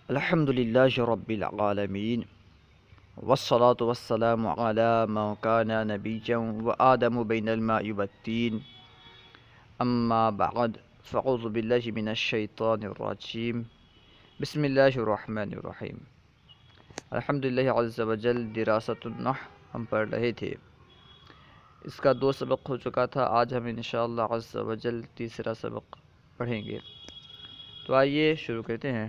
الحمد لله رب العالمين والصلاة والسلام على من كان نبيا وآدم بين الماء والتين أما بعد فأعوذ بالله من الشيطان الرجيم بسم الله الرحمن الرحیم الحمد للہ عز وجل دراست النحو ہم پڑھ رہے تھے۔ اس کا 2 سبق ہو چکا تھا، آج ہم انشاءاللہ عز وجل تیسرا سبق پڑھیں گے۔ تو آئیے شروع کرتے ہیں۔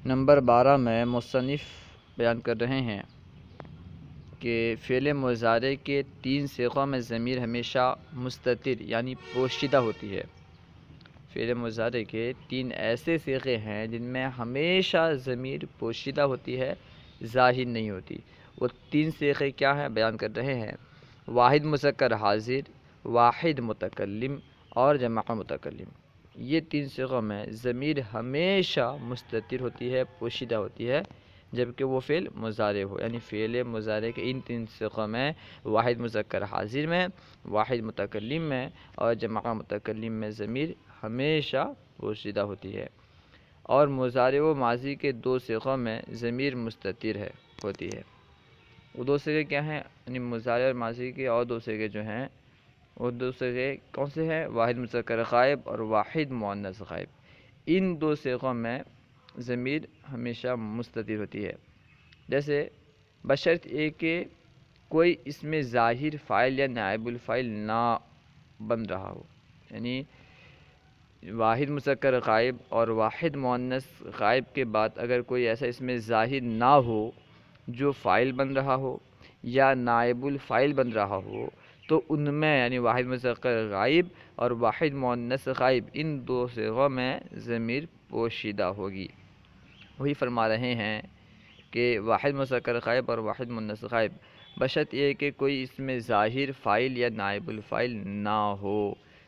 نمبر 12 میں مصنف بیان کر رہے ہیں کہ فعل مضارع کے 3 صیغوں میں ضمیر ہمیشہ مستتر یعنی پوشیدہ ہوتی ہے۔ فعل مضارع کے 3 ایسے صیغے ہیں جن میں ہمیشہ ضمیر پوشیدہ ہوتی ہے، ظاہر نہیں ہوتی۔ وہ 3 صیغے کیا ہیں بیان کر رہے ہیں۔ واحد مذکر حاضر، واحد متکلم اور جمع متکلم۔ یہ 3 صیغوں میں ضمیر ہمیشہ مستتر ہوتی ہے، پوشیدہ ہوتی ہے، جبکہ وہ فعل مضارع ہو، یعنی فعل مضارع کے ان 3 صیغوں میں واحد مذکر حاضر میں، واحد متکلم میں اور جمع متکلم میں ضمیر ہمیشہ پوشیدہ ہوتی ہے۔ اور مضارع و ماضی کے 2 صیغوں میں ضمیر مستتر ہوتی ہے۔ وہ 2 صیغے کیا ہیں؟ یعنی مضارع اور ماضی کے اور 2 صیغے جو ہیں وہ 2 صیغے کون سے ہیں؟ واحد مذکر غائب اور واحد مؤنث غائب۔ ان 2 صیغوں میں ضمیر ہمیشہ مستتر ہوتی ہے، جیسے بشرط یہ کہ کوئی اس میں ظاہر فاعل یا نائب الفاعل نہ بن رہا ہو، یعنی واحد مذکر غائب اور واحد مؤنث غائب کے بعد اگر کوئی ایسا اس میں ظاہر نہ ہو جو فاعل بن رہا ہو یا نائب الفاعل بن رہا ہو، تو ان میں یعنی واحد مذکر غائب اور واحد مؤنث غائب ان 2 صیغوں میں ضمیر پوشیدہ ہوگی۔ وہی فرما رہے ہیں کہ واحد مذکر غائب اور واحد مؤنث غائب بشرط یہ کہ کوئی اس میں ظاہر فاعل یا نائب الفاعل نہ ہو۔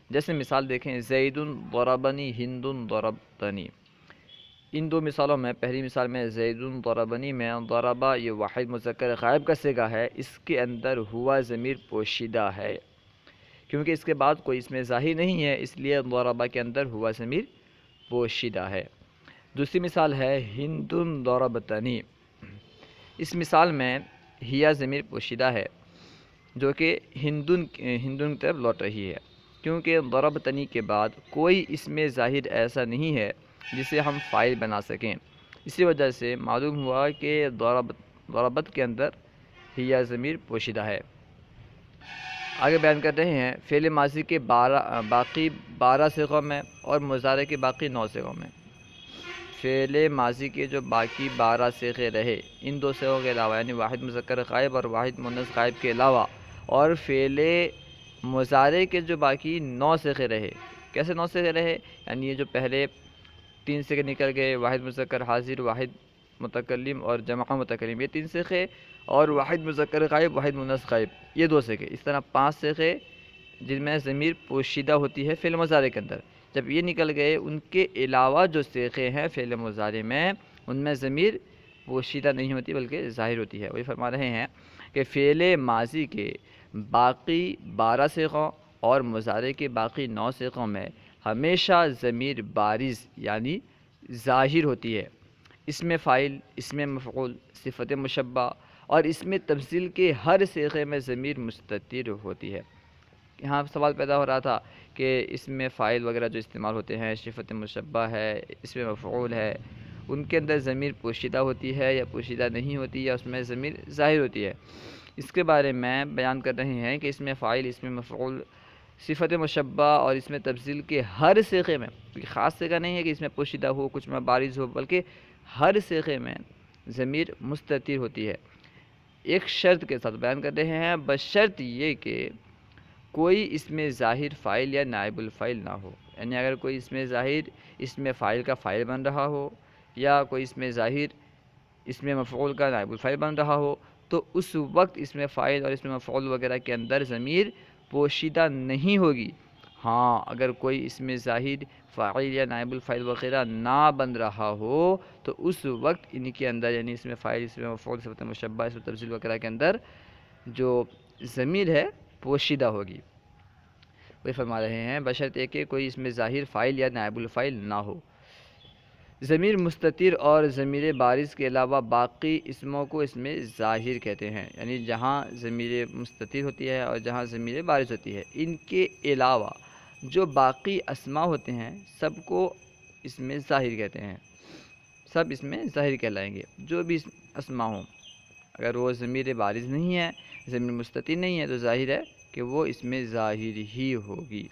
جیسے مثال دیکھیں، زید ضربنی ہند ضربتنی۔ ان 2 مثالوں میں پہلی مثال میں زید ضربنی میں ضربہ یہ واحد مذکر غائب کا صیغہ ہے، اس کے اندر ہوا ضمیر پوشیدہ ہے، کیونکہ اس کے بعد کوئی اس میں ظاہر نہیں ہے، اس لیے ضربہ کے اندر ہوا ضمیر پوشیدہ ہے۔ دوسری مثال ہے ہند ضربتنی۔ اس مثال میں ہیا ضمیر پوشیدہ ہے جو کہ ہندن کی طرف لوٹ رہی ہے، کیونکہ ضربتنی کے بعد کوئی اس میں ظاہر ایسا نہیں ہے جسے ہم فاعل بنا سکیں، اسی وجہ سے معلوم ہوا کہ ضربت کے اندر ہیا ضمیر پوشیدہ ہے۔ آگے بیان کر رہے ہیں فعل ماضی کے باقی 12 صیغوں میں اور مضارع کے باقی 9 صیغوں میں۔ فعل ماضی کے جو باقی 12 صیغے رہے ان 2 صیغوں کے علاوہ، یعنی واحد مذکر غائب اور واحد مؤنث غائب کے علاوہ، اور فعل مضارع کے جو باقی 9 صیغے رہے۔ کیسے 9 صیغے رہے؟ یعنی یہ جو پہلے 3 صیغے نکل گئے، واحد مذکر حاضر، واحد متکلم اور جمع متکلم، یہ 3 صیغے، اور واحد مذکر غائب، واحد مؤنث غائب، یہ 2 صیغے، اس طرح 5 صیغے جن میں ضمیر پوشیدہ ہوتی ہے فعل مضارع کے اندر۔ جب یہ نکل گئے، ان کے علاوہ جو صیغے ہیں فعل مضارع میں ان میں ضمیر پوشیدہ نہیں ہوتی بلکہ ظاہر ہوتی ہے۔ وہی فرما رہے ہیں کہ فعل ماضی کے باقی 12 صیغوں اور مضارع کے باقی 9 صیغوں میں ہمیشہ ضمیر بارز یعنی ظاہر ہوتی ہے۔ اسم فاعل، اسم مفعول، صفت مشبہ اور اسم تفضیل کے ہر صیغے میں ضمیر مستتر ہوتی ہے۔ یہاں سوال پیدا ہو رہا تھا کہ اس میں فاعل وغیرہ جو استعمال ہوتے ہیں، صفت مشبہ ہے، اس میں مفعول ہے، ان کے اندر ضمیر پوشیدہ ہوتی ہے یا پوشیدہ نہیں ہوتی، یا اس میں ضمیر ظاہر ہوتی ہے۔ اس کے بارے میں بیان کر رہے ہیں کہ اس میں فاعل، اس میں مفعول، صفت مشبہ اور اس میں تفضیل کے ہر صیغے میں، کوئی خاص صیغہ نہیں ہے کہ اس میں پوشیدہ ہو، کچھ میں بارز ہو، بلکہ ہر صیغے میں ضمیر مستتر ہوتی ہے۔ ایک شرط کے ساتھ بیان کر رہے ہیں، بشرط یہ کہ کوئی اس میں ظاہر فاعل یا نائب الفاعل نہ ہو، یعنی اگر کوئی اس میں ظاہر اس میں فاعل کا فاعل بن رہا ہو یا کوئی اس میں ظاہر اس میں مفعول کا نائب الفاعل بن رہا ہو، تو اس وقت اس میں فاعل اور اس میں مفعول وغیرہ کے اندر ضمیر پوشیدہ نہیں ہوگی۔ ہاں، اگر کوئی اس میں ظاہر فاعل یا نائب الفاعل وغیرہ نہ بن رہا ہو تو اس وقت ان کے اندر، یعنی اس میں فاعل، اس میں مفعول، صفت مشبہ، اس میں تفضیل وغیرہ کے اندر جو ضمیر ہے پوشیدہ ہوگی۔ وہ فرما رہے ہیں بشرط یہ کہ کوئی اس میں ظاہر فاعل یا نائب الفاعل نہ ہو۔ ضمیر مستتر اور ضمیر بارز کے علاوہ باقی اسموں کو اس میں ظاہر کہتے ہیں، یعنی جہاں ضمیر مستتر ہوتی ہے اور جہاں ضمیر بارز ہوتی ہے، ان کے علاوہ جو باقی اسماء ہوتے ہیں سب کو اس میں ظاہر کہتے ہیں، سب اس میں ظاہر کہلائیں گے۔ جو بھی اسماء ہوں، اگر وہ ضمیر بارز نہیں ہے، ضمیر مستتر نہیں ہے، تو ظاہر ہے کہ وہ اس میں ظاہر ہی ہوگی۔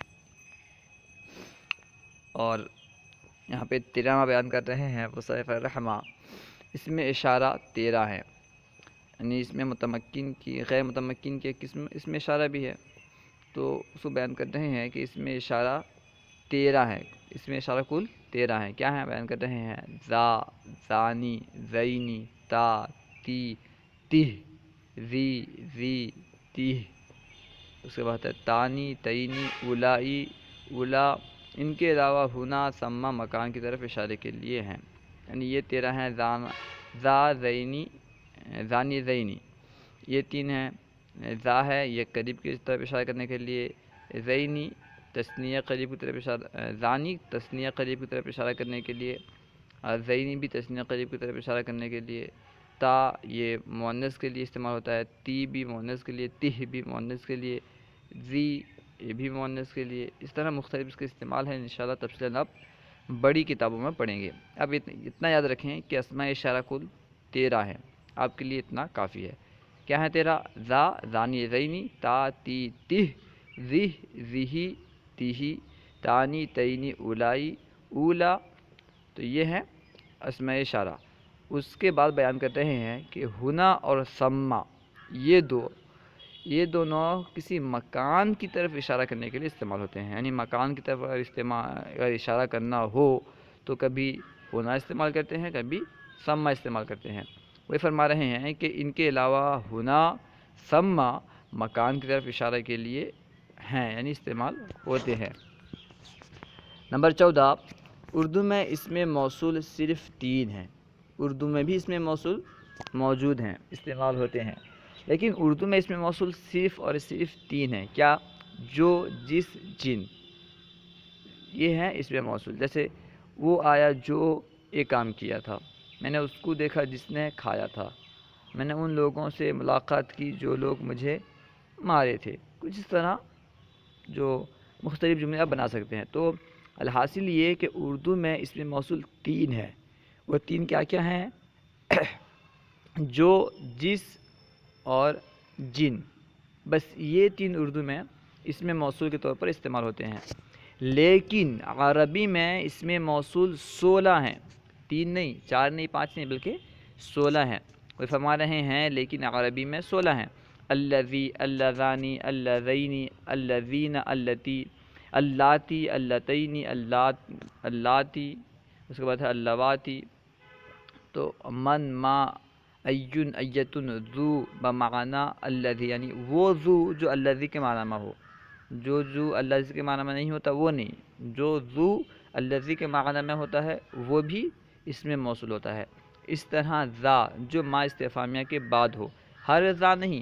اور یہاں پہ 13واں بیان کر رہے ہیں مصنف رحمہ، اس میں اشارہ 13 ہے، یعنی اس میں متمکن کی غیر متمکن کے قسم اس میں اشارہ بھی ہے، تو اس کو بیان کر رہے ہیں کہ اس میں اشارہ 13 ہے، اس میں اشارہ کل 13 ہے۔ کیا ہے؟ بیان کر رہے ہیں ذا، ذانی، ذینی، تا، تی، تہ، ذی، ذی، تہ، اس کے بعد ہے تانی، تینی، اولائی، اولا، ان کے علاوہ ہنا، ثم مکان کی طرف اشارے کے لیے ہیں، یعنی یہ 13 ہیں۔ ذا، زینی، ذانی، زینی، یہ 3 ہیں۔ ذا ہے یہ قریب کی طرف اشارہ کرنے کے لیے، زینی تثنیہ قریب کی طرف اشارہ، ذانی تثنیہ قریب کی طرف اشارہ کرنے کے لیے، اور زینی بھی تثنیہ قریب کی طرف اشارہ کرنے کے لیے، تا یہ مؤنث کے لیے استعمال ہوتا ہے، تی بھی مؤنث کے لیے، تہ بھی مؤنث کے لیے، ذی یہ بھی مؤنث کے لیے، اس طرح مختلف اس کے استعمال ہیں۔ انشاءاللہ تفصیلاً آپ بڑی کتابوں میں پڑھیں گے۔ اب اتنا یاد رکھیں کہ اسماء اشارہ کل 13 ہیں، آپ کے لیے اتنا کافی ہے۔ کیا ہے 13؟ ذا، ذانی، زینی، تا، تی، تہ، ذی، ذی، تہ، تانی، تینی، اولائی، اولا، تو یہ ہیں اسماء اشارہ۔ اس کے بعد بیان کرتے ہیں کہ ہنا اور ثم، یہ دونوں کسی مکان کی طرف اشارہ کرنے کے لیے استعمال ہوتے ہیں، یعنی مکان کی طرف اگر اشارہ کرنا ہو تو کبھی ہونا استعمال کرتے ہیں، کبھی ثم استعمال کرتے ہیں۔ وہ فرما رہے ہیں کہ ان کے علاوہ ہونا، ثم مکان کی طرف اشارہ کے لیے ہیں، یعنی استعمال ہوتے ہیں۔ نمبر 14، اردو میں اسم موصول صرف 3 ہیں۔ اردو میں بھی اسم موصول موجود ہیں، استعمال ہوتے ہیں، لیکن اردو میں اسم موصول صرف اور صرف 3 ہیں۔ کیا؟ جو، جس، جن، یہ ہیں اسم موصول۔ جیسے وہ آیا جو ایک کام کیا تھا، میں نے اس کو دیکھا جس نے کھایا تھا، میں نے ان لوگوں سے ملاقات کی جو لوگ مجھے مارے تھے، کچھ اس طرح جو مختلف جملے آپ بنا سکتے ہیں۔ تو الحاصل یہ کہ اردو میں اسم موصول 3 ہے، وہ 3 کیا کیا ہیں؟ جو، جس اور جن، بس یہ 3 اردو میں اسم موصول کے طور پر استعمال ہوتے ہیں۔ لیکن عربی میں اسم موصول 16 ہیں، 3 نہیں، 4 نہیں، 5 نہیں، بلکہ 16 ہیں۔ وہ فرما رہے ہیں لیکن عربی میں 16 ہیں۔ الذی، اللذانی، اللذینی، الذین، اللتی، اللاتی، اللتینی، اللاتی، اس کے بعد ہے اللواتی، تو من، ما، این، ایتن، ذو بمعنی الذی، یعنی وہ ذو جو الذی کے معنی میں ہو، جو الذی کے معنی میں نہیں ہوتا وہ نہیں، جو ذو الذی کے معنی میں ہوتا ہے وہ بھی اس میں موصول ہوتا ہے۔ اس طرح ذا جو ما استفہامیہ کے بعد ہو، ہر ذا نہیں،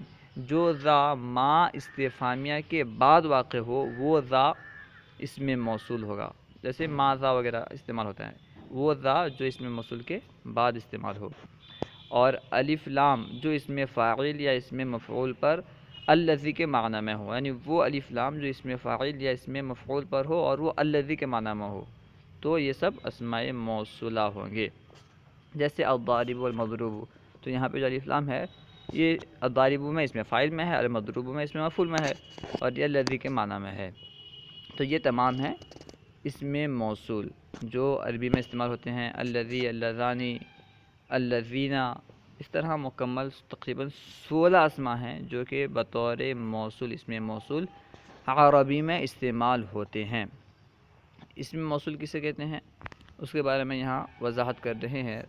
جو ذا ما استفہامیہ کے بعد واقع ہو وہ ذا اس میں موصول ہوگا، جیسے ما ذا وغیرہ استعمال ہوتا ہے، وہ ذا جو اس میں موصول کے بعد استعمال ہو۔ اور الف لام جو اس میں فاعل یا اس میں مفعول پر الذی کے معنی میں ہو، یعنی وہ الف لام جو اس میں فاعل یا اس میں مفعول پر ہو اور وہ الذی کے معنی میں ہو، تو یہ سب اسماء موصولہ ہوں گے۔ جیسے الضارب والمضروب، تو یہاں پہ جو الف لام ہے یہ الضارب میں اس میں فاعل میں ہے، المضروب میں اس میں مفعول میں ہے، اور یہ الذی کے معنی میں ہے۔ تو یہ تمام ہیں اسم موصول جو عربی میں استعمال ہوتے ہیں، الذی، اللذانی، الذین، اس طرح مکمل تقریباً 16 اسماء ہیں جو کہ بطور موصول اسم موصول عربی میں استعمال ہوتے ہیں۔ اسم موصول کسے کہتے ہیں اس کے بارے میں یہاں وضاحت کر رہے ہیں۔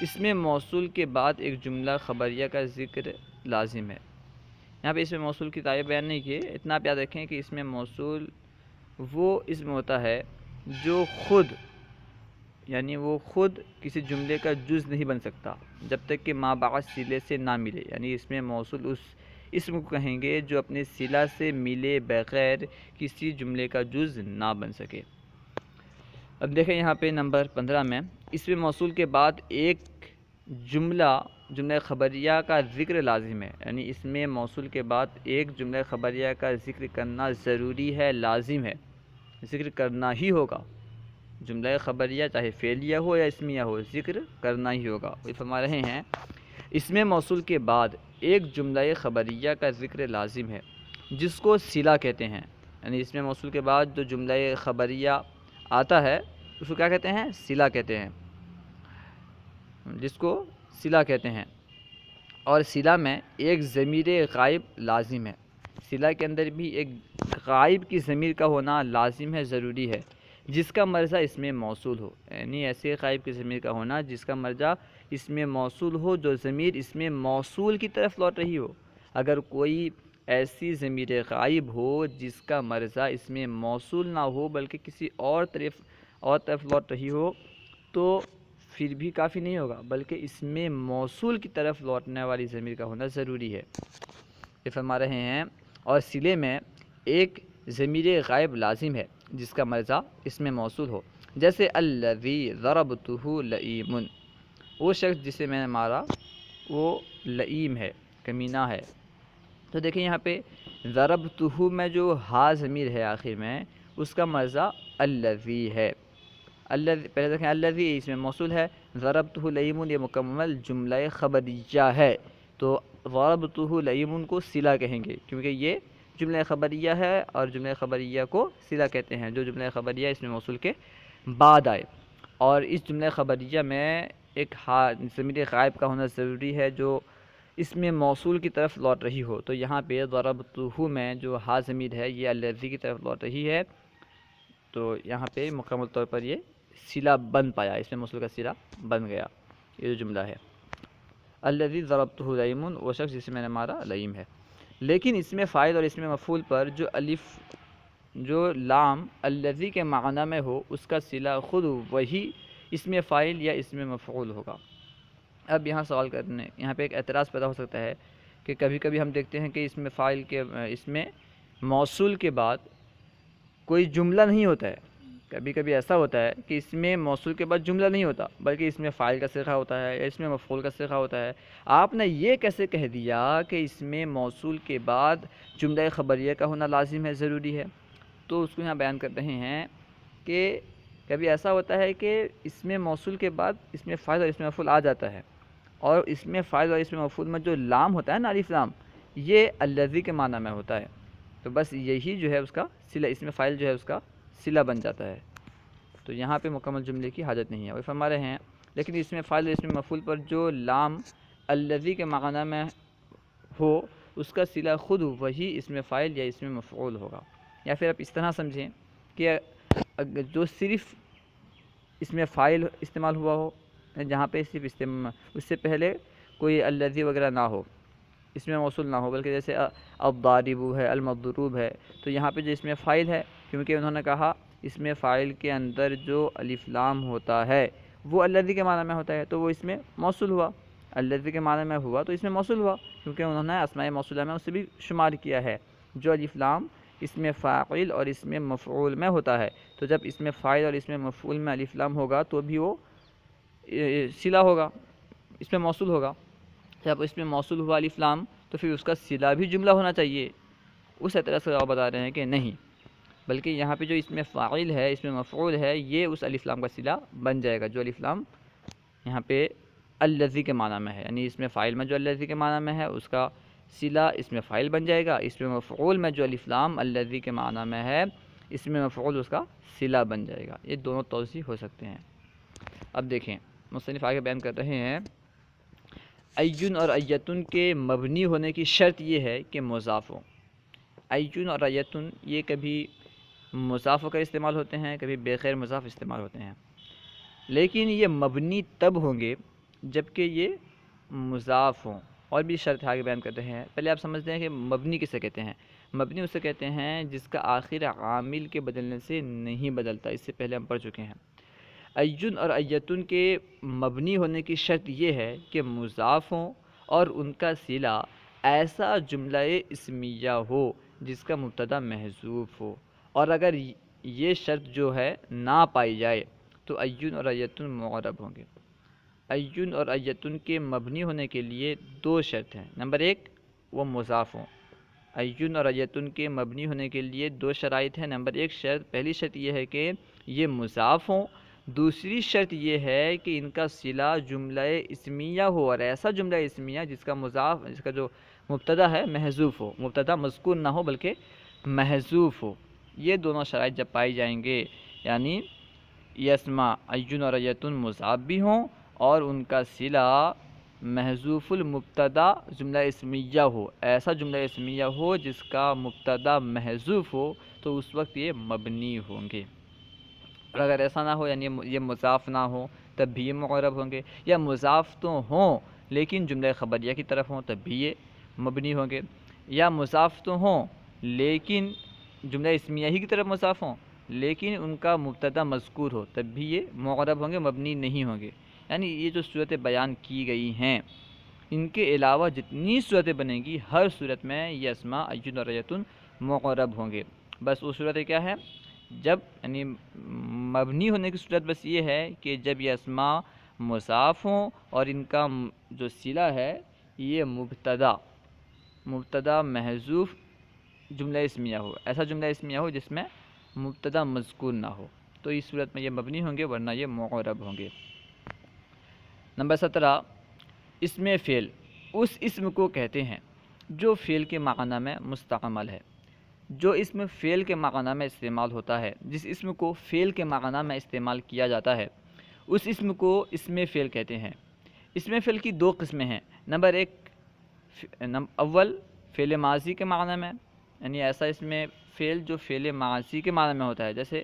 اسم موصول کے بعد ایک جملہ خبریہ کا ذکر لازم ہے۔ یہاں پہ اسم موصول کی تعریف بیان نہیں کیے، اتنا آپ یاد رکھیں کہ اسم موصول وہ اسم ہوتا ہے جو خود، یعنی وہ خود کسی جملے کا جز نہیں بن سکتا جب تک کہ ما بعد صلے سے نہ ملے، یعنی اس میں موصول اس اسم کو کہیں گے جو اپنے صلہ سے ملے بغیر کسی جملے کا جز نہ بن سکے۔ اب دیکھیں یہاں پہ نمبر 15 میں اسم موصول کے بعد ایک جملہ خبریہ کا ذکر لازم ہے، یعنی اسم موصول کے بعد ایک جملہ خبریہ کا ذکر کرنا ضروری ہے، لازم ہے، ذکر کرنا ہی ہوگا۔ جملہ خبریہ چاہے فعلیہ ہو یا اسمیہ ہو، ذکر کرنا ہی ہوگا۔ وہ فرما رہے ہیں اسم موصول کے بعد ایک جملہ خبریہ کا ذکر لازم ہے جس کو صلہ کہتے ہیں، یعنی اسم موصول کے بعد جو جملہ خبریہ آتا ہے اس کو کیا کہتے ہیں؟ صلہ کہتے ہیں، جس کو صلہ کہتے ہیں۔ اور صلہ میں ایک ضمیر غائب لازم ہے، صلہ کے اندر بھی ایک غائب کی ضمیر کا ہونا لازم ہے، ضروری ہے، جس کا مرجع اسم موصول ہو، یعنی ایسے غائب کی ضمیر کا ہونا جس کا مرجع اسم موصول ہو، جو ضمیر اسم موصول کی طرف لوٹ رہی ہو۔ اگر کوئی ایسی ضمیر غائب ہو جس کا مرجع اسم موصول نہ ہو بلکہ کسی اور طرف لوٹ رہی ہو تو پھر بھی کافی نہیں ہوگا، بلکہ اسم موصول کی طرف لوٹنے والی ضمیر کا ہونا ضروری ہے۔ یہ فرما رہے ہیں اور صلے میں ایک ضمیر غائب لازم ہے جس کا مرجع اسم موصول ہو، جیسے الذی ضربتہ لئیم، وہ شخص جسے میں نے مارا وہ لئیم ہے، کمینہ ہے۔ تو دیکھیں یہاں پہ ضربتہ میں جو ہا ضمیر ہے آخر میں، اس کا مرجع الذی ہے۔ پہلے دیکھیں الذی اس میں موصول ہے، ضربتہ لئیم یہ مکمل جملہ خبریہ ہے، تو ضربتہ لئیم کو صلہ کہیں گے کیونکہ یہ جملہ خبریہ ہے، اور جملہ خبریہ کو صلہ کہتے ہیں جو جملہ خبریہ اس میں موصول کے بعد آئے۔ اور اس جملہ خبریہ میں ایک ضمیر غائب کا ہونا ضروری ہے جو اس میں موصول کی طرف لوٹ رہی ہو، تو یہاں پہ ضربتہ میں جو ہا ضمیر ہے یہ الذی کی طرف لوٹ رہی ہے، تو یہاں پہ مکمل طور پر یہ صلہ بن پایا، اس میں موصول کا صلہ بن گیا۔ یہ جو جملہ ہے الذی ضربتہ لئیم، وہ شخص جسے میں نے مارا لئیم ہے۔ لیکن اس میں فاعل اور اس میں مفعول پر جو لام الذی کے معنی میں ہو اس کا صلہ خود وہی اسم فاعل یا اسم مفعول ہوگا۔ اب یہاں پہ ایک اعتراض پیدا ہو سکتا ہے کہ کبھی کبھی ہم دیکھتے ہیں کہ اس میں موصول کے بعد کوئی جملہ نہیں ہوتا ہے، کبھی کبھی ایسا ہوتا ہے کہ اس میں موصول کے بعد جملہ نہیں ہوتا بلکہ اس میں فاعل کا صیغہ ہوتا ہے یا اس میں مفعول کا صیغہ ہوتا ہے۔ آپ نے یہ کیسے کہہ دیا کہ اس میں موصول کے بعد جملہ خبریہ کا ہونا لازم ہے، ضروری ہے؟ تو اس کو یہاں بیان کر رہے ہیں کہ کبھی ایسا ہوتا ہے کہ اس میں موصول کے بعد اس میں فاعل اور اس میں مفعول آ جاتا ہے، اور اس میں فاعل اور اس میں مفعول میں جو لام ہوتا ہے نا، الف لام، یہ الذی کے معنی میں ہوتا ہے، تو بس یہی جو ہے اس کا صلہ، اس میں فاعل جو ہے اس کا صلہ بن جاتا ہے، تو یہاں پہ مکمل جملے کی حاجت نہیں ہے۔ وہ فرما رہے ہیں لیکن اس میں فاعل اور اس میں مفعول پر جو لام الذی کے معنی میں ہو اس کا صلہ خود وہی اس میں فاعل یا اس میں مفعول ہوگا۔ یا پھر آپ اس طرح سمجھیں کہ جو صرف اس میں فاعل استعمال ہوا ہو، جہاں پہ صرف اس سے پہلے کوئی الذی وغیرہ نہ ہو، اس میں موصول نہ ہو، بلکہ جیسے الضارب ہے، المضروب ہے، تو یہاں پہ جو اس میں فاعل ہے، کیونکہ انہوں نے کہا اس میں فاعل کے اندر جو الف لام ہوتا ہے وہ الذی کے معنی میں ہوتا ہے، تو وہ اس میں موصول ہوا، الذی کے معنی میں ہوا تو اس میں موصول ہوا، کیونکہ انہوں نے اسماء موصولہ میں اسے بھی شمار کیا ہے جو الف لام اس میں فاعل اور اس میں مفعول میں ہوتا ہے، تو جب اس میں فاعل اور اس میں مفعول میں الف لام ہوگا تو بھی وہ صلہ ہوگا، اس میں موصول ہوگا۔ جب اس میں موصول ہوا الف لام تو پھر اس کا صلہ بھی جملہ ہونا چاہیے۔ اس اعتراض سے آپ بتا رہے ہیں کہ نہیں، بلکہ یہاں پہ جو اس میں فاعل ہے، اس میں مفعول ہے، یہ اس الف لام کا صلہ بن جائے گا، جو الف لام یہاں پہ الذی کے معنی میں ہے، یعنی اس میں فاعل میں جو الذی کے معنی میں ہے اس کا صلہ اس میں فاعل بن جائے گا، اس میں مفعول میں جو الف لام الذی کے معنی میں ہے اس میں مفعول اس کا صلہ بن جائے گا۔ یہ دونوں توضیح ہو سکتے ہیں۔ اب دیکھیں مصنف آگے بیان کر رہے ہیں ایون اور ایتن کے مبنی ہونے کی شرط یہ ہے کہ مضاف ہو۔ ایون اور ایتن یہ کبھی مضاف ہو کر استعمال ہوتے ہیں، کبھی بغیر مضاف استعمال ہوتے ہیں، لیکن یہ مبنی تب ہوں گے جبکہ یہ مضاف ہوں۔ اور بھی شرط آگے بیان کرتے ہیں۔ پہلے آپ سمجھتے ہیں کہ مبنی کسے کہتے ہیں؟ مبنی اسے کہتے ہیں جس کا آخر عامل کے بدلنے سے نہیں بدلتا، اس سے پہلے ہم پڑھ چکے ہیں۔ ایون اور ایتن کے مبنی ہونے کی شرط یہ ہے کہ مضاف ہوں اور ان کا صلہ ایسا جملہ اسمیہ ہو جس کا مبتدا محذوف ہو، اور اگر یہ شرط جو ہے نہ پائی جائے تو ایون اور ایتن معرب ہوں گے۔ ایون اور ایتن کے مبنی ہونے کے لیے دو شرط ہیں۔ نمبر ایک، وہ مضاف ہوں۔ ایون اور ایتن کے مبنی ہونے کے لیے دو شرائط ہیں۔ نمبر ایک شرط، پہلی شرط یہ ہے کہ یہ مضاف ہوں۔ دوسری شرط یہ ہے کہ ان کا صلہ جملہ اسمیہ ہو، اور ایسا جملہ اسمیہ جس کا جو مبتدا ہے محذوف ہو، مبتدا مذکور نہ ہو بلکہ محذوف ہو۔ یہ دونوں شرائط جب پائی جائیں گے، یعنی یہ اسما ایون اور ایتن مضاف بھی ہوں اور ان کا صلہ محذوف المبتدا جملہ اسمیہ ہو، ایسا جملہ اسمیہ ہو جس کا مبتدا محذوف ہو، تو اس وقت یہ مبنی ہوں گے۔ اور اگر ایسا نہ ہو، یعنی یہ مضاف نہ ہو، تب بھی یہ معرب ہوں گے، یا مضاف تو ہوں لیکن جملہ خبریہ کی طرف ہوں، تب بھی یہ مبنی ہوں گے، یا مضاف تو ہوں لیکن جملہ اسمیہ ہی کی طرف مضاف ہوں لیکن ان کا مبتدا مذکور ہو، تب بھی یہ معرب ہوں گے، مبنی نہیں ہوں گے۔ یعنی یہ جو صورتیں بیان کی گئی ہیں، ان کے علاوہ جتنی صورتیں بنیں گی، ہر صورت میں یہ اسماء ایون اور ایتن معرب ہوں گے۔ بس وہ صورتیں کیا ہے؟ جب یعنی مبنی ہونے کی صورت بس یہ ہے کہ جب یہ اسماء مضاف ہوں اور ان کا جو صلہ ہے یہ مبتدا محذوف جملہ اسمیہ ہو، ایسا جملہ اسمیہ ہو جس میں مبتدا مذکور نہ ہو، تو اس صورت میں یہ مبنی ہوں گے، ورنہ یہ معرب ہوں گے۔ نمبر 17، اسم فعل اس اسم کو کہتے ہیں جو فعل کے معنی میں مستعمل ہے۔ جو اسم فعل کے معنی میں استعمال ہوتا ہے، جس اسم کو فعل کے معنی میں استعمال کیا جاتا ہے، اس اسم کو اسم فعل کہتے ہیں۔ اسم فعل کی دو قسمیں ہیں۔ نمبر ایک، اول فعل ماضی کے معنی میں، یعنی ایسا اسم فعل جو فعل ماضی کے معنی میں ہوتا ہے، جیسے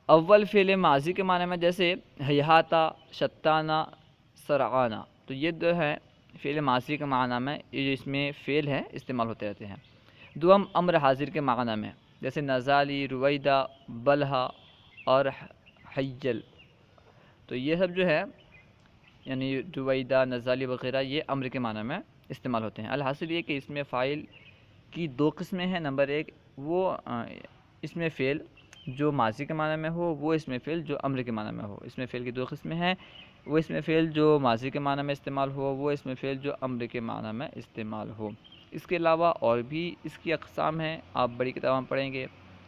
اول فعل ماضی کے معنی میں جیسے ہیہاتا، شتانا، سرعانا، تو یہ جو ہے فعل ماضی کے معنی میں یہ اس میں فعل ہے استعمال ہوتے رہتے ہیں۔ دوم امر حاضر کے معنی میں جیسے نزالی، رویدہ، بلہا اور حیل، تو یہ سب جو ہے یعنی رویدہ، نزالی وغیرہ یہ امر کے معنی میں استعمال ہوتے ہیں۔ الحاصل یہ کہ اس میں فاعل کی دو قسمیں ہیں۔ نمبر ایک، وہ اس میں فعل جو ماضی کے معنی میں ہو، وہ اس میں فعل جو امر کے معنی میں ہو۔ اس میں فعل کی دو قسمیں ہیں، وہ اس میں فعل جو ماضی کے معنی میں استعمال ہو، وہ اس میں فعل جو امر کے معنی میں استعمال ہو۔ اس کے علاوہ اور بھی اس کی اقسام ہیں، آپ بڑی کتابوں میں پڑھیں گے،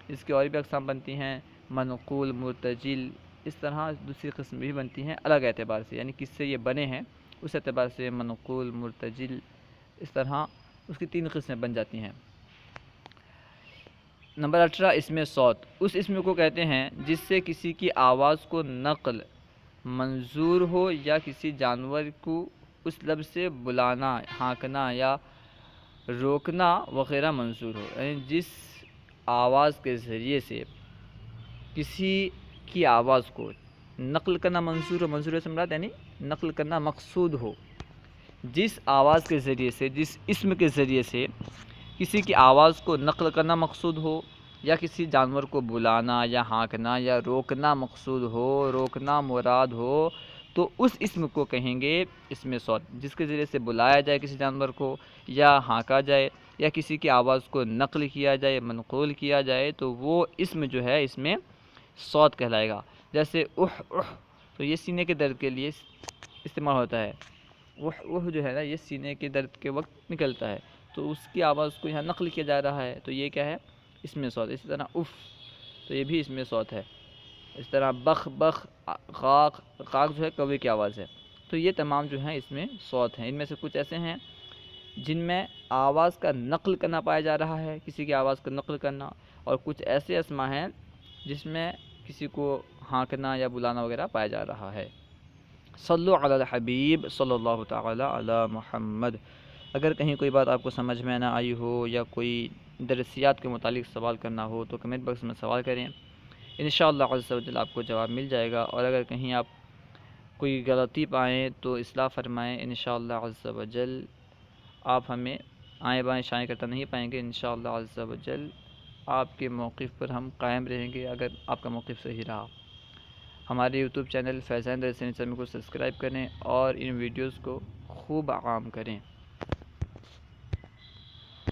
اس کی اور بھی اقسام بنتی ہیں، منقول، مرتجل، اس طرح دوسری قسم بھی بنتی ہیں الگ اعتبار سے، یعنی کس سے یہ بنے ہیں اس اعتبار سے منقول، مرتجل، اس طرح اس کی تین قسمیں بن جاتی ہیں۔ نمبر 18، اسم صوت اس اسم کو کہتے ہیں جس سے کسی کی آواز کو نقل منظور ہو یا کسی جانور کو اس لفظ سے بلانا، ہانکنا یا روکنا وغیرہ منظور ہو، یعنی جس آواز کے ذریعے سے کسی کی آواز کو نقل کرنا منظور ہو، منظور سے مراد یعنی نقل کرنا مقصود ہو، جس آواز کے ذریعے سے، جس اسم کے ذریعے سے کسی کی آواز کو نقل کرنا مقصود ہو یا کسی جانور کو بلانا یا ہانکنا یا روکنا مقصود ہو، روکنا مراد ہو، تو اس اسم کو کہیں گے اسم صوت۔ جس کے ذریعے سے بلایا جائے کسی جانور کو یا ہانکا جائے یا کسی کی آواز کو نقل کیا جائے، منقول کیا جائے، تو وہ اسم جو ہے اس میں صوت کہلائے گا۔ جیسے اح اح، تو یہ سینے کے درد کے لیے استعمال ہوتا ہے۔ اح اح جو ہے نا، یہ سینے کے درد کے وقت نکلتا ہے، تو اس کی آواز کو یہاں نقل کیا جا رہا ہے، تو یہ کیا ہے؟ اسم صوت۔ اسی طرح اف، تو یہ بھی اسم صوت ہے۔ اس طرح بخ بخ، قاق، قاق جو ہے کوے کی آواز ہے، تو یہ تمام جو ہیں اس میں صوت ہیں۔ ان میں سے کچھ ایسے ہیں جن میں آواز کا نقل کرنا پایا جا رہا ہے، کسی کی آواز کا نقل کرنا، اور کچھ ایسے اسما ہیں جس میں کسی کو ہانکنا یا بلانا وغیرہ پایا جا رہا ہے۔ صلو علی الحبیب صلی اللہ تعالی علی محمد۔ اگر کہیں کوئی بات آپ کو سمجھ میں نہ آئی ہو یا کوئی درسیات کے متعلق سوال کرنا ہو تو کمنٹ باکس میں سوال کریں، انشاءاللہ عز و جل آپ کو جواب مل جائے گا، اور اگر کہیں آپ کوئی غلطی پائیں تو اصلاح فرمائیں، انشاءاللہ عز و جل آپ ہمیں آئیں بائیں شائیں کرتا نہیں پائیں گے، انشاءاللہ عز و جل آپ کے موقف پر ہم قائم رہیں گے اگر آپ کا موقف صحیح رہا۔ ہمارے یوٹیوب چینل فیضان درسانی چینل کو سبسکرائب کریں اور ان ویڈیوز کو خوب عام کریں۔